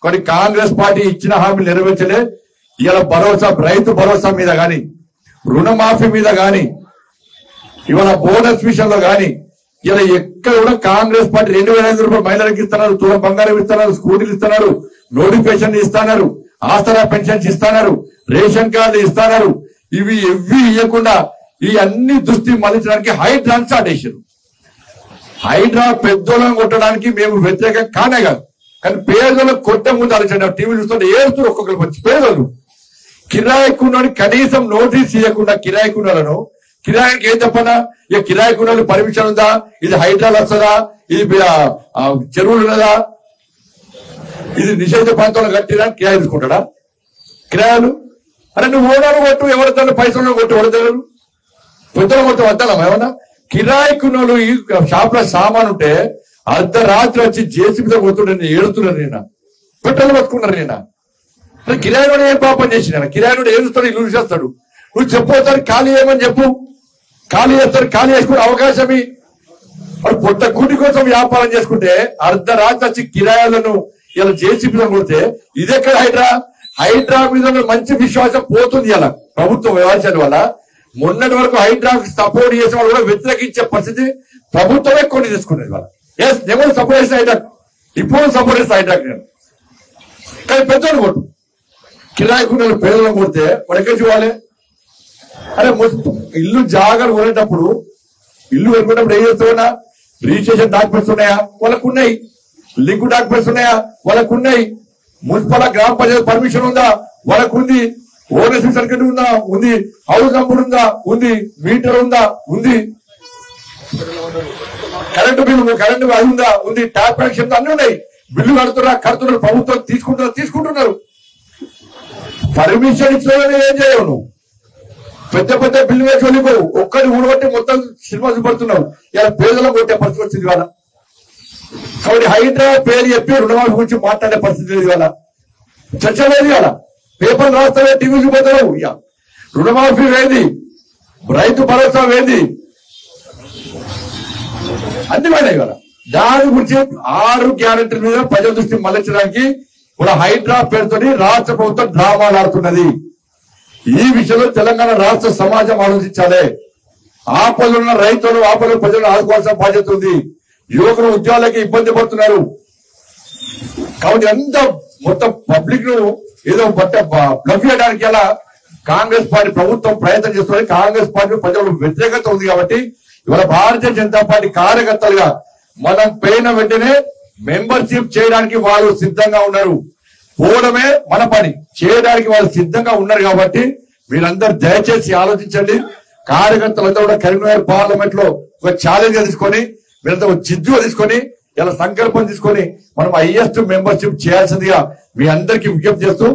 కానీ కాంగ్రెస్ పార్టీ ఇచ్చిన హామీలు నెరవేర్చలే. ఇవాళ భరోసా, రైతు భరోసా మీద గాని, రుణమాఫీ మీద గాని, ఇవాళ బోనస్ విషయంలో గాని ఇలా ఎక్కడ కూడా కాంగ్రెస్ పార్టీ 2,500 రూపాయలు మహిళలకు ఇస్తున్నారు, తులం బంగారం ఇస్తున్నారు, స్కూటీలు ఇస్తున్నారు, నోటిఫికేషన్ ఇస్తున్నారు, ఆసరా పెన్షన్స్ ఇస్తున్నారు, రేషన్ కార్డు ఇస్తున్నారు. ఇవి ఇవ్వకుండా ఈ అన్ని దృష్టి మళ్లించడానికి హైడ్రా స్టార్ట్ చేశారు. హైడ్రా పెద్దోళ్ళని కొట్టడానికి మేము వ్యతిరేకం కానే కాదు, కానీ పేదలకు కొట్టే ముందు ఆలోచన. టీవీ చూస్తుంటే ఏడుతున్నారు ఒక్కొక్కరు వచ్చి పేదలు. కిరాయికున్నోని కనీసం నోటీస్ ఇవ్వకుండా కిరాయికున్నోళ్ళను, కిరాయికి ఏం చెప్పనా, ఇక కిరాయికున్నోళ్ళు పర్మిషన్ ఉందా, ఇది హైడ్రాలు వస్తుందా, ఇది చెరువులు ఉన్నదా, ఇది నిషేధ ప్రాంతంలో కట్టినా కిరాయి తీసుకుంటాడా? కిరాయాలు అరే నువ్వు ఓడాలు కొట్టు, ఎవరితో పైసలు కొట్టు, ఎవరిదారు పెద్దలు మొత్తం వద్దాం ఏమన్నా. కిరాయికున్నోళ్ళు ఈ షాప్ లో సామాన్ ఉంటే అర్ధరాత్రి వచ్చి జేసీబీతో కొడుతుండే ఏడుతున్నారు. నేను పెట్రోల్ పట్టుకున్నారు. నేను కిరాయిలో ఏం పాపం చేసిన, కిరాయిలో ఏడుస్తాడు, ఇల్లు చేస్తాడు. నువ్వు చెప్పవుతారు ఖాళీ ఏమని చెప్పు, ఖాళీ చేస్తారు. ఖాళీ చేసుకునే అవకాశమే వాడు పొట్ట కూటి కోసం వ్యాపారం చేసుకుంటే అర్ధరాత్రి వచ్చి కిరాయాలను ఇలా జేసీబీలో కొడితే ఇదెక్కడ హైడ్రా? హైడ్రా మీద మంచి విశ్వాసం పోతుంది ఇలా ప్రభుత్వం వ్యవహారం వల్ల. మొన్నటి వరకు హైడ్రాకు సపోర్ట్ చేసే వాళ్ళు కూడా వ్యతిరేకించే పరిస్థితి ప్రభుత్వమే కొన్ని తీసుకునేది వాళ్ళ. ఎస్ నేను కూడా సపోర్ట్ చేసిన హైడ్రాక్, ఇప్పుడు సపోర్ట్ చేసిన హైడ్రాక్ నేను. కానీ పెద్దోళ్ళు కొట్టు, కిరాయికున్న పేదలను కొడితే వాడు ఎక్కడ చూడాలి? అరే ఇల్లు జాగాలు కొనేటప్పుడు, ఇల్లు కొనుక్కునేటప్పుడు ఏం చేస్తున్నా, రిజిస్ట్రేషన్ డాక్యుమెంట్స్ ఉన్నాయా? వాళ్ళకు ఉన్నాయి. లింక్ డాక్యుమెంట్స్ ఉన్నాయా? వాళ్ళకు ఉన్నాయి. మున్సిపల్ గ్రామ పంచాయతీ పర్మిషన్ ఉందా? వాళ్ళకు ఉంది. ఓనర్షిప్ సర్టిఫికేట్ ఉందా? ఉంది. హౌస్ నంబర్ ఉందా? ఉంది. మీటర్ ఉందా? ఉంది. కరెంటు బిల్లు, కరెంటు అది ఉందా? ఉంది. ట్యాప్ కనెక్షన్ అన్ని ఉన్నాయి. బిల్లు కడుతున్నారు. ప్రభుత్వం తీసుకుంటున్నారు. పర్మిషన్ ఇచ్చిన ఏం చేయవు నువ్వు. పెద్ద పెద్ద బిల్లు వేసి వెళ్ళిపోవు. ఒక్కడిని ఊడగొట్టి మొత్తం సినిమా చూపడుతున్నావు. ఇలా పేదలకు కొట్టే పరిస్థితి వచ్చింది ఇవాళ. కాబట్టి హైడ్రా పేరు చెప్పి రుణమాఫీ గురించి మాట్లాడే పరిస్థితి లేదు ఇవాళ. చర్చ లేదు ఇవాళ. పేపర్లు రాస్తావే, టీవీ చూపోతావు. రుణమాఫీ వేది, రైతు భరోసా వేది, అన్ని పోయినాయి ఇవాళ. దాని గురించి 6 గ్యారెంటీల మీద ప్రజల దృష్టి మళ్లించడానికి కూడా హైడ్రా పేరుతోని రాష్ట్ర ప్రభుత్వం డ్రామాలు ఆడుతున్నది. ఈ విషయంలో తెలంగాణ రాష్ట్ర సమాజం ఆలోచించాలి. ఆపదలున్న రైతులు, ఆపదలు ప్రజలను ఆదుకోవాల్సిన బాధ్యత ఉంది. యువకులు ఉద్యోగాలకి ఇబ్బంది పడుతున్నారు. కాబట్టి అంతా మొత్తం పబ్లిక్ ను ఏదో బ్లఫ్ చేయడానికి ఎలా కాంగ్రెస్ పార్టీ ప్రభుత్వం ప్రయత్నం చేస్తున్నది. కాంగ్రెస్ పార్టీ ప్రజలకు వ్యతిరేకత ఉంది. కాబట్టి ఇవాళ భారతీయ జనతా పార్టీ కార్యకర్తలుగా మనం పోయిన వెంటనే మెంబర్షిప్ చేయడానికి వాళ్ళు సిద్ధంగా ఉన్నారు. పోవడమే మన పని, చేయడానికి వాళ్ళు సిద్ధంగా ఉన్నారు. కాబట్టి మీరందరూ దయచేసి ఆలోచించండి. కార్యకర్తలంతా కూడా కరీంనగర్ పార్లమెంట్ లో ఒక ఛాలెంజ్ తీసుకొని, మీరంతా జిద్దుగా తీసుకొని, ఇలా సంకల్పం తీసుకొని మనం హైయెస్ట్ మెంబర్షిప్ చేయాల్సిందిగా మీ అందరికీ విజ్ఞప్తి చేస్తూ